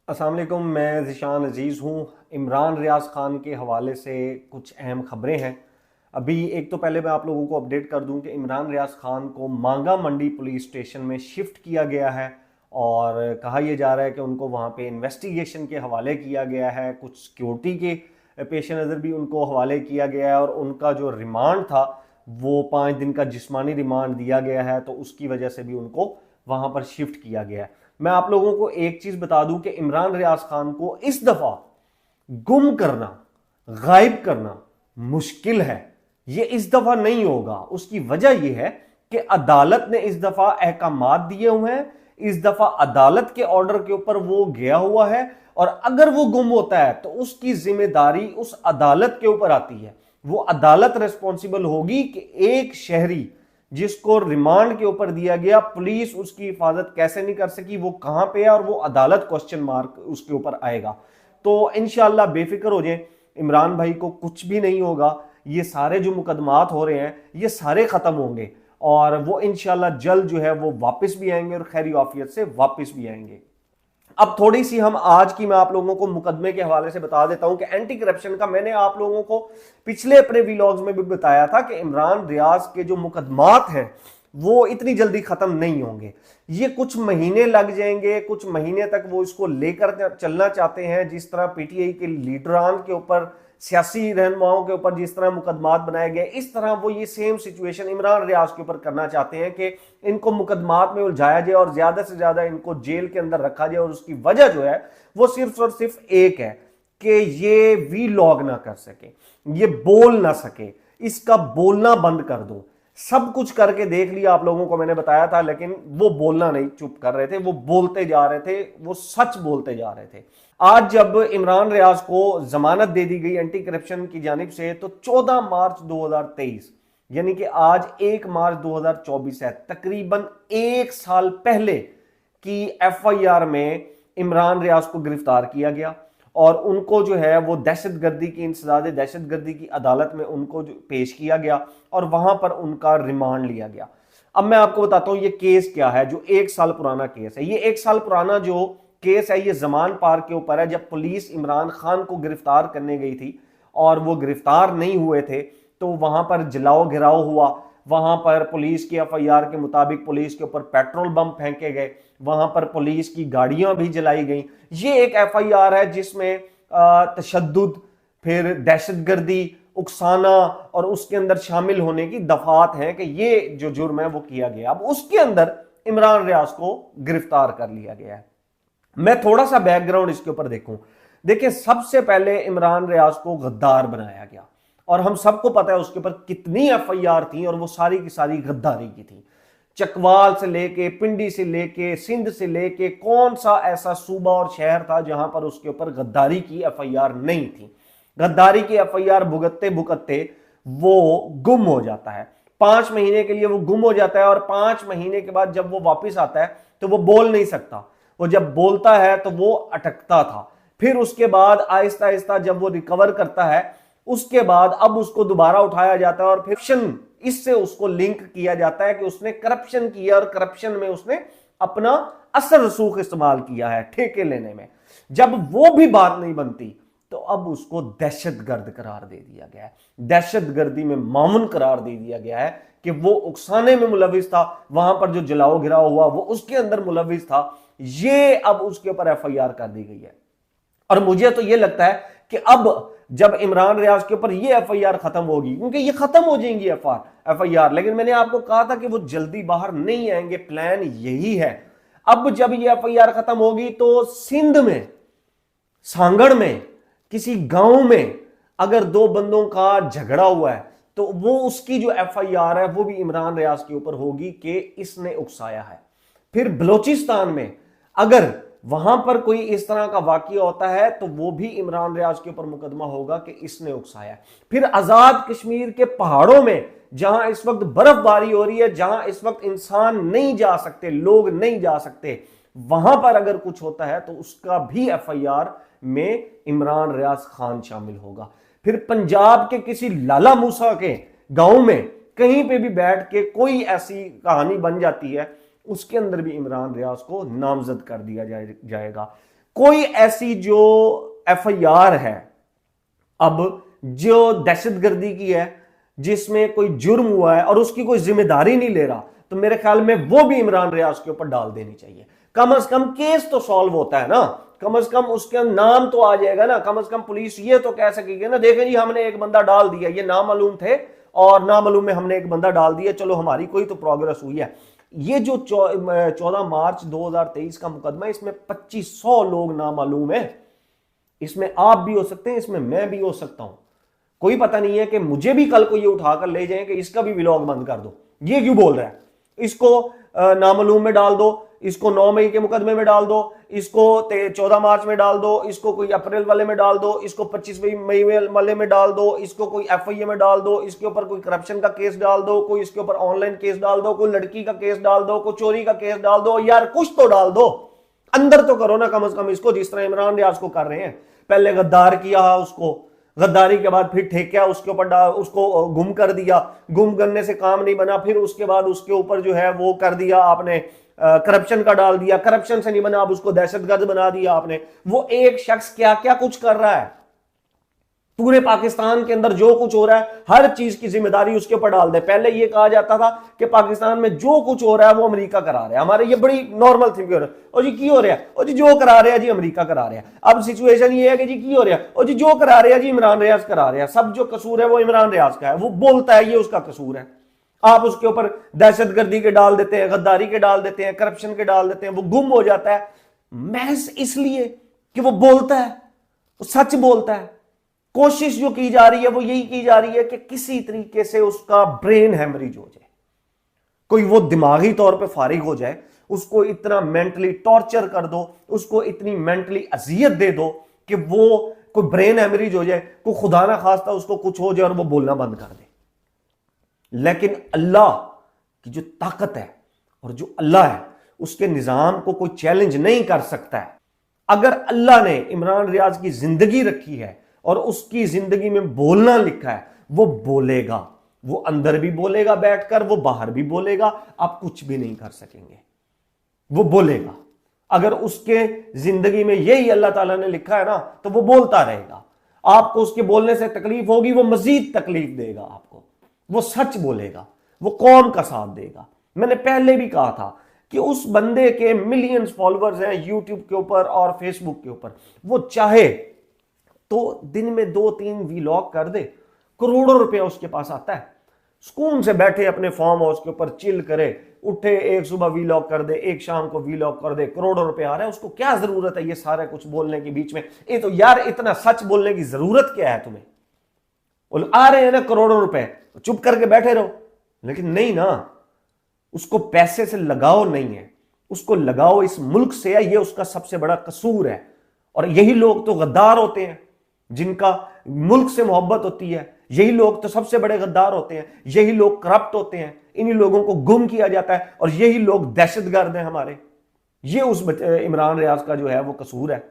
अस्सलाम वालेकुम, मैं ज़िशान अजीज़ हूँ। इमरान रियाज खान के हवाले से कुछ अहम खबरें हैं। अभी एक तो पहले मैं आप लोगों को अपडेट कर दूं कि इमरान रियाज खान को मांगा मंडी पुलिस स्टेशन में शिफ्ट किया गया है और कहा यह जा रहा है कि उनको वहाँ पे इन्वेस्टिगेशन के हवाले किया गया है। कुछ सिक्योरिटी के पेश नज़र भी उनको हवाले किया गया है और उनका जो रिमांड था वो 5 दिन का जिस्मानी रिमांड दिया गया है, तो उसकी वजह से भी उनको वहाँ पर शिफ्ट किया गया है। मैं आप लोगों को एक चीज बता दूं कि इमरान रियाज खान को इस दफा गुम करना, गायब करना मुश्किल है। ये इस दफा नहीं होगा। उसकी वजह यह है कि अदालत ने इस दफा अहकामात दिए हुए हैं। इस दफा अदालत के ऑर्डर के ऊपर वो गया हुआ है और अगर वो गुम होता है तो उसकी जिम्मेदारी उस अदालत के ऊपर आती है। वो अदालत रिस्पॉन्सिबल होगी कि एक शहरी जिसको रिमांड के ऊपर दिया गया, पुलिस उसकी हिफाजत कैसे नहीं कर सकी, वो कहां पे है, और वो अदालत क्वेश्चन मार्क उसके ऊपर आएगा। तो इंशाल्लाह बेफिक्र हो जाए, इमरान भाई को कुछ भी नहीं होगा। ये सारे जो मुकदमात हो रहे हैं ये सारे खत्म होंगे और वो इंशाल्लाह जल्द जो है वो वापस भी आएंगे और खैरी आफियत से वापस भी आएंगे। अब थोड़ी सी हम आज की मैं आप लोगों को मुकदमे के हवाले से बता देता हूं कि एंटी करप्शन का मैंने आप लोगों को पिछले अपने वीलॉग्स में भी बताया था कि इमरान रियाज के जो मुकदमात हैं वो इतनी जल्दी खत्म नहीं होंगे। ये कुछ महीने लग जाएंगे, कुछ महीने तक वो इसको लेकर चलना चाहते हैं। जिस तरह पीटीआई के लीडरान के ऊपर, सियासी रहनुमाओं के ऊपर जिस तरह मुकदमात बनाए गए, इस तरह वो ये सेम सिचुएशन इमरान रियाज के ऊपर करना चाहते हैं कि इनको मुकदमात में उलझाया जाए और ज्यादा से ज्यादा इनको जेल के अंदर रखा जाए। और उसकी वजह जो है वो सिर्फ और सिर्फ एक है कि ये वीलॉग ना कर सके, ये बोल ना सके, इसका बोलना बंद कर दो। सब कुछ करके देख लिया, आप लोगों को मैंने बताया था, लेकिन वो बोलना नहीं, चुप कर रहे थे, वो बोलते जा रहे थे, वो सच बोलते जा रहे थे। आज जब इमरान रियाज को जमानत दे दी गई एंटी करप्शन की जानिब से, तो 14 मार्च 2023 यानी कि आज 1 मार्च 2024 है, तकरीबन 1 साल पहले की एफआईआर में इमरान रियाज को गिरफ्तार किया गया और उनको जो है वो दहशतगर्दी की, इंसदाद दहशतगर्दी की अदालत में उनको पेश किया गया और वहां पर उनका रिमांड लिया गया। अब मैं आपको बताता हूं ये केस क्या है, जो 1 साल पुराना केस है। ये 1 साल पुराना जो केस है ये जमान पार्क के ऊपर है, जब पुलिस इमरान खान को गिरफ्तार करने गई थी और वो गिरफ्तार नहीं हुए थे, तो वहां पर जलाओ घिराव हुआ। वहां पर पुलिस की एफआईआर के मुताबिक पुलिस के ऊपर पेट्रोल बम फेंके गए, वहां पर पुलिस की गाड़ियां भी जलाई गई। ये एक एफआईआर है जिसमें तशद्दुद, फिर दहशतगर्दी, उकसाना और उसके अंदर शामिल होने की दफात हैं कि ये जो जुर्म है वो किया गया। अब उसके अंदर इमरान रियाज को गिरफ्तार कर लिया गया है। मैं थोड़ा सा बैकग्राउंड इसके ऊपर देखूं। देखिए, सबसे पहले इमरान रियाज को गद्दार बनाया गया और हम सबको पता है उसके ऊपर कितनी एफआईआर थी और वो सारी की सारी गद्दारी की थी। चकवाल से लेके, पिंडी से लेके, सिंध से लेके, कौन सा ऐसा सूबा और शहर था जहां पर उसके ऊपर गद्दारी की एफआईआर नहीं थी। गद्दारी की एफआईआर भुगतते भुगतते वो गुम हो जाता है। 5 महीने के लिए वो गुम हो जाता है और 5 महीने के बाद जब वो वापस आता है तो वो बोल नहीं सकता। वो जब बोलता है तो वो अटकता था। फिर उसके बाद आहिस्ता आहिस्ता जब वो रिकवर करता है, उसके बाद अब उसको दोबारा उठाया जाता है और फिर इससे उसको लिंक किया जाता है कि उसने करप्शन किया और करप्शन में उसने अपना असर रसूख इस्तेमाल किया है ठेके लेने में। जब वो भी बात नहीं बनती तो अब उसको दहशतगर्द करार दे दिया गया है, दहशतगर्दी में मामून करार दे दिया गया है कि वो उकसाने में मुलविस था, वहां पर जो जलाओ घिराव हुआ वो उसके अंदर मुलविस था। ये अब उसके ऊपर एफआईआर कर दी गई है और मुझे तो ये लगता है कि अब जब इमरान रियाज के ऊपर ये एफआईआर खत्म होगी, क्योंकि ये खत्म हो जाएंगी एफआईआर, लेकिन मैंने आपको कहा था कि वो जल्दी बाहर नहीं आएंगे, प्लान यही है। अब जब ये एफआईआर खत्म होगी तो सिंध में, सांगड़ में, किसी गांव में अगर दो बंदों का झगड़ा हुआ है तो वो उसकी जो एफआईआर है वो भी इमरान रियाज के ऊपर होगी कि इसने उकसाया है। फिर बलोचिस्तान में अगर वहां पर कोई इस तरह का वाकया होता है तो वो भी इमरान रियाज के ऊपर मुकदमा होगा कि इसने उकसाया। फिर आजाद कश्मीर के पहाड़ों में जहां इस वक्त बर्फबारी हो रही है, जहां इस वक्त इंसान नहीं जा सकते, लोग नहीं जा सकते, वहां पर अगर कुछ होता है तो उसका भी एफआईआर में इमरान रियाज खान शामिल होगा। फिर पंजाब के किसी लाला मूसा के गांव में कहीं पे भी बैठ के कोई ऐसी कहानी बन जाती है, उसके अंदर भी इमरान रियाज को नामजद कर दिया जाएगा। कोई ऐसी जो एफआईआर है अब जो दहशतगर्दी की है, जिसमें कोई जुर्म हुआ है और उसकी कोई जिम्मेदारी नहीं ले रहा, तो मेरे ख्याल में वो भी इमरान रियाज के ऊपर डाल देनी चाहिए। कम से कम केस तो सॉल्व होता है ना, कम से कम उसका नाम तो आ जाएगा ना, कम से कम पुलिस ये तो कह सकेगी ना, देखें जी हमने एक बंदा डाल दिया, ये नामालूम थे और नामालूम में हमने एक बंदा डाल दिया, चलो हमारी कोई तो प्रोग्रेस हुई है। ये जो 14 मार्च 2023 का मुकदमा है, इसमें 2500 लोग नामालूम है। इसमें आप भी हो सकते हैं, इसमें मैं भी हो सकता हूं। कोई पता नहीं है कि मुझे भी कल को ये उठाकर ले जाएं कि इसका भी व्लॉग बंद कर दो, ये क्यों बोल रहा है, इसको नामालूम में डाल दो, इसको 9 मई के मुकदमे में डाल दो, इसको 14 मार्च में डाल दो, इसको कोई अप्रैल वाले में डाल दो, इसको 25 मई वाले में डाल दो, इसको कोई एफआईए में डाल दो, इसके ऊपर कोई करप्शन का केस डाल दो, कोई इसके ऊपर ऑनलाइन केस डाल दो, कोई लड़की का केस डाल दो, कोई चोरी का केस डाल दो। यार कुछ तो डाल दो, अंदर तो करो ना कम से कम इसको, जिस तरह इमरान रियाज को कर रहे हैं। पहले गद्दार किया, उसको गद्दारी के बाद फिर ठेकिया उसके ऊपर उसको गुम कर दिया, गुम करने से काम नहीं बना, फिर उसके बाद उसके ऊपर जो है वो कर दिया आपने, करप्शन का डाल दिया, करप्शन से नहीं बना, अब उसको दहशतगर्द बना दिया आपने। वो एक शख्स क्या क्या कुछ कर रहा है, पूरे पाकिस्तान के अंदर जो कुछ हो रहा है हर चीज की जिम्मेदारी उसके ऊपर डाल दे। पहले ये कहा जाता था कि पाकिस्तान में जो कुछ हो रहा है वो अमेरिका करा रहा है, हमारे ये बड़ी नॉर्मल थिंग हो रहा है, और जी की हो रहा है, और जी जो करा रहे हैं जी अमेरिका करा रहे हैं। अब सिचुएशन ये है कि जी की हो रहा है, और जी जो करा रहे हैं जी इमरान रियाज करा रहे हैं, सब जो कसूर है वो इमरान रियाज का है, वो बोलता है ये उसका कसूर है। आप उसके ऊपर दहशतगर्दी के डाल देते हैं, गद्दारी के डाल देते हैं, करप्शन के डाल देते हैं, वो गुम हो जाता है महज इसलिए कि वो बोलता है, वो सच बोलता है। कोशिश जो की जा रही है वो यही की जा रही है कि किसी तरीके से उसका ब्रेन हैमरेज हो जाए, कोई वो दिमागी तौर पे फारिग हो जाए, उसको इतना मेंटली टॉर्चर कर दो, उसको इतनी मेंटली अजियत दे दो कि वो कोई ब्रेन हैमरेज हो जाए, कोई खुदा ना खास्ता उसको कुछ हो जाए और वो बोलना बंद कर दे। लेकिन अल्लाह की जो ताकत है और जो अल्लाह है उसके निजाम को कोई चैलेंज नहीं कर सकता है। अगर अल्लाह ने इमरान रियाज की जिंदगी रखी है और उसकी जिंदगी में बोलना लिखा है, वो बोलेगा, वो अंदर भी बोलेगा बैठकर, वो बाहर भी बोलेगा, आप कुछ भी नहीं कर सकेंगे, वो बोलेगा। अगर उसके जिंदगी में यही अल्लाह ताला ने लिखा है ना, तो वो बोलता रहेगा। आपको उसके बोलने से तकलीफ होगी, वो मजीद तकलीफ देगा आपको, वो सच बोलेगा, वो कौम का साथ देगा। मैंने पहले भी कहा था कि उस बंदे के मिलियंस फॉलोअर्स हैं यूट्यूब के ऊपर और फेसबुक के ऊपर, वो चाहे तो दिन में 2-3 वीलॉग कर दे, करोड़ों रुपया उसके पास आता है। सुकून से बैठे अपने फार्म हाउस के ऊपर चिल करे, उठे, एक सुबह वीलॉग कर दे, एक शाम को वीलॉग कर दे, करोड़ों रुपए आ रहे हैं। उसको क्या जरूरत है ये सारा कुछ बोलने के बीच में? ये तो यार इतना सच बोलने की जरूरत क्या है तुम्हें? बोलो आ रहे हैं ना करोड़ों रुपए, चुप करके बैठे रहो। लेकिन नहीं ना, उसको पैसे से लगाव नहीं है, उसको लगाव इस मुल्क से है, ये उसका सबसे बड़ा कसूर है। और यही लोग तो गद्दार होते हैं जिनका मुल्क से मोहब्बत होती है, यही लोग तो सबसे बड़े गद्दार होते हैं, यही लोग करप्ट होते हैं, इन्हीं लोगों को गुम किया जाता है और यही लोग दहशतगर्द हैं हमारे। ये उस इमरान रियाज का जो है वो कसूर है।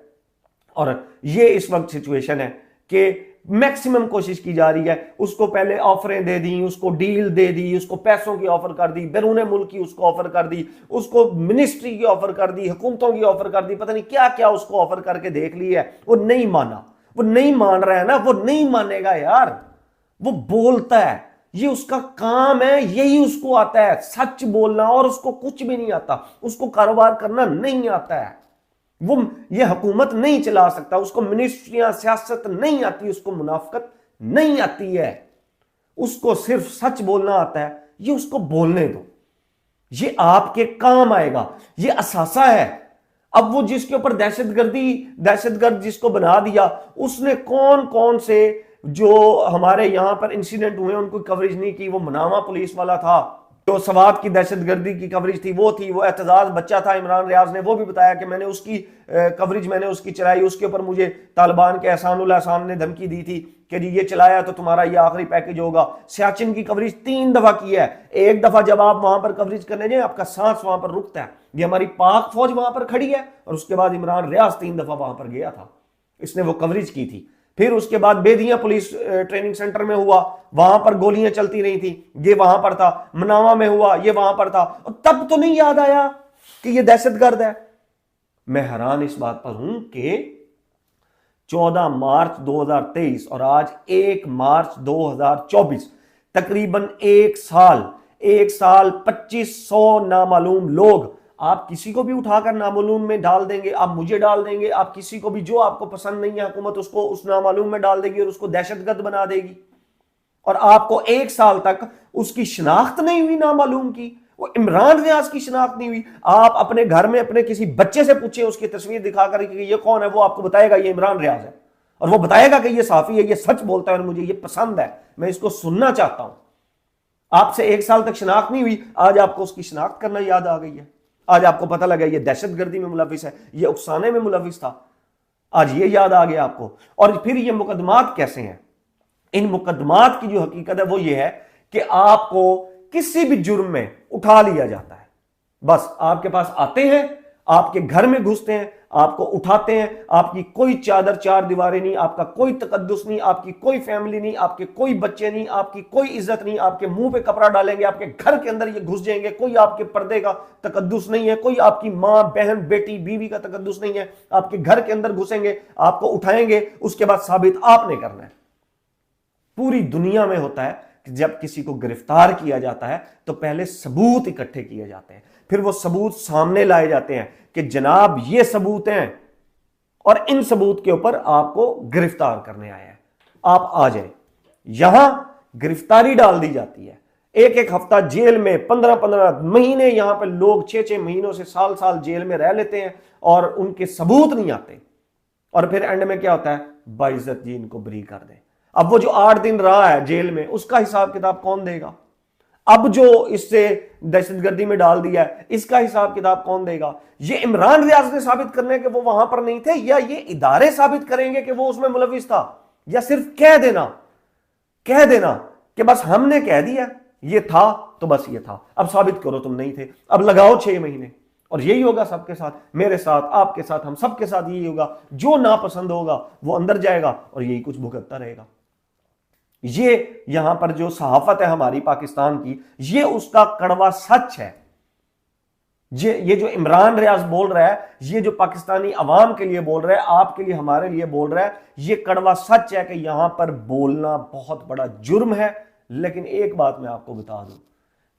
और ये इस वक्त सिचुएशन है कि मैक्सिमम कोशिश की जा रही है, उसको पहले ऑफरें दे दी, उसको डील दे दी, उसको पैसों की ऑफर कर दी, बैरून मुल्क की उसको ऑफर कर दी, उसको मिनिस्ट्री की ऑफर कर दी, हुकूमतों की ऑफर कर दी, पता नहीं क्या क्या उसको ऑफर करके देख ली है। वो नहीं माना, वो नहीं मान रहा है ना, वो नहीं मानेगा यार, वो बोलता है, ये उसका काम है, यही उसको आता है सच बोलना, और उसको कुछ भी नहीं आता, उसको कारोबार करना नहीं आता है, वो ये हुकूमत नहीं चला सकता, उसको मिनिस्ट्रियां सियासत नहीं आती, उसको मुनाफकत नहीं आती है, उसको सिर्फ सच बोलना आता है। ये उसको बोलने दो, ये आपके काम आएगा, ये असासा है। अब वो जिसके ऊपर दहशतगर्द जिसको बना दिया, उसने कौन कौन से जो हमारे यहां पर इंसिडेंट हुए उनको कवरेज नहीं की। वो मनामा पुलिस वाला था, जो सवात की दहशतगर्दी की कवरेज थी वो थी, वो एतजाज बच्चा था, इमरान रियाज ने वो भी बताया कि मैंने उसकी कवरेज मैंने उसकी चलाई, उसके ऊपर मुझे तालिबान के एहसानुल्लाह साहब ने धमकी दी थी कि जी ये चलाया तो तुम्हारा ये आखिरी पैकेज होगा। सियाचिन की कवरेज 3 दफा की है, एक दफा जब आप वहां पर कवरेज करने जाए आपका सांस वहां पर रुकता है, ये हमारी पाक फौज वहां पर खड़ी है, और उसके बाद इमरान रियाज 3 दफा वहां पर गया था, इसने वो कवरेज की थी। फिर उसके बाद बेदिया पुलिस ट्रेनिंग सेंटर में हुआ, वहां पर गोलियां चलती रही थी, ये वहां पर था, मनावा में हुआ, ये वहां पर था, और तब तो नहीं याद आया कि ये दहशतगर्द है। मैं हैरान इस बात पर हूं कि 14 मार्च 2023 और आज 1 मार्च 2024, तकरीबन एक साल 2500 नामालूम लोग, आप किसी को भी उठाकर नामालूम में डाल देंगे, आप मुझे डाल देंगे, आप किसी को भी जो आपको पसंद नहीं है हुकूमत उसको उस नामालूम में डाल देगी और उसको दहशतगर्द बना देगी। और आपको 1 साल तक उसकी शिनाख्त नहीं हुई नामालूम की, वो इमरान रियाज की शिनाख्त नहीं हुई। आप अपने घर में अपने किसी बच्चे से पूछे उसकी तस्वीर दिखाकर कि ये कौन है, वो आपको बताएगा ये इमरान रियाज है, और वो बताएगा कि ये साफी है, ये सच बोलता है और मुझे ये पसंद है, मैं इसको सुनना चाहता हूं। आपसे 1 साल तक शिनाख्त नहीं हुई, आज आपको उसकी शिनाख्त करना याद आ गई है। आज आपको पता लगा ये दहशतगर्दी में मुलविस है, ये उकसाने में मुलविस था, आज ये याद आ गया आपको। और फिर ये मुकदमात कैसे हैं? इन मुकदमात की जो हकीकत है वो ये है कि आपको किसी भी जुर्म में उठा लिया जाता है। बस आपके पास आते हैं, आपके घर में घुसते हैं, आपको उठाते हैं, आपकी कोई चादर चार दीवारें नहीं, आपका कोई तकद्दुस नहीं, आपकी कोई फैमिली नहीं, आपके कोई बच्चे नहीं, आपकी कोई इज्जत नहीं, आपके मुंह पे कपड़ा डालेंगे, आपके घर के अंदर ये घुस जाएंगे, कोई आपके पर्दे का तकद्दुस नहीं है, कोई आपकी मां बहन बेटी बीवी का तकद्दुस नहीं है, आपके घर के अंदर घुसेंगे, आपको उठाएंगे, उसके बाद साबित आपने करना है। पूरी दुनिया में होता है कि जब किसी को गिरफ्तार किया जाता है तो पहले सबूत इकट्ठे किए जाते हैं, फिर वो सबूत सामने लाए जाते हैं कि जनाब ये सबूत हैं और इन सबूत के ऊपर आपको गिरफ्तार करने आए हैं, आप आ जाए। यहां गिरफ्तारी डाल दी जाती है, एक एक हफ्ता जेल में, 15-15 महीने यहां पर लोग 6-6 महीनों से साल जेल में रह लेते हैं और उनके सबूत नहीं आते, और फिर एंड में क्या होता है, बाइज्जत जी इनको बरी कर दे। अब वो जो 8 दिन रहा है जेल में उसका हिसाब किताब कौन देगा? अब जो इससे दहशतगर्दी में डाल दिया है इसका हिसाब किताब कौन देगा? ये इमरान रियाज ने साबित करने कि वो वहां पर नहीं थे, या ये इदारे साबित करेंगे कि वो उसमें मुलविस था? या सिर्फ कह देना कि बस हमने कह दिया ये था तो बस ये था, अब साबित करो तुम नहीं थे, अब लगाओ 6 महीने। और यही होगा सबके साथ, मेरे साथ, आपके साथ, हम सबके साथ यही होगा। जो नापसंद होगा वो अंदर जाएगा और यही कुछ भुगतता रहेगा। ये यहां पर जो सहाफत है हमारी पाकिस्तान की, ये उसका कड़वा सच है। ये जो इमरान रियाज बोल रहा है, ये जो पाकिस्तानी अवाम के लिए बोल रहा है, आपके लिए, हमारे लिए बोल रहा है, ये कड़वा सच है कि यहां पर बोलना बहुत बड़ा जुर्म है। लेकिन एक बात मैं आपको बता दूं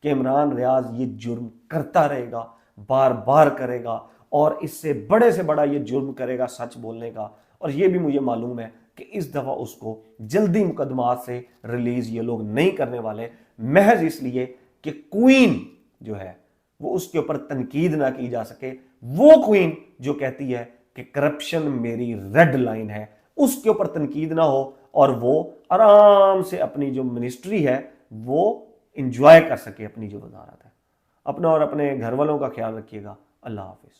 कि इमरान रियाज ये जुर्म करता रहेगा, बार बार करेगा, और इससे बड़े से बड़ा ये जुर्म करेगा सच बोलने का। और ये भी मुझे मालूम है कि इस दफा उसको जल्दी मुकदमात से रिलीज ये लोग नहीं करने वाले, महज इसलिए कि क्वीन जो है वो उसके ऊपर तनकीद ना की जा सके। वो क्वीन जो कहती है कि करप्शन मेरी रेड लाइन है, उसके ऊपर तनकीद ना हो और वो आराम से अपनी जो मिनिस्ट्री है वो इंजॉय कर सके, अपनी जो वजारत है। अपना और अपने घर वालों का ख्याल रखिएगा। अल्लाह हाफिज।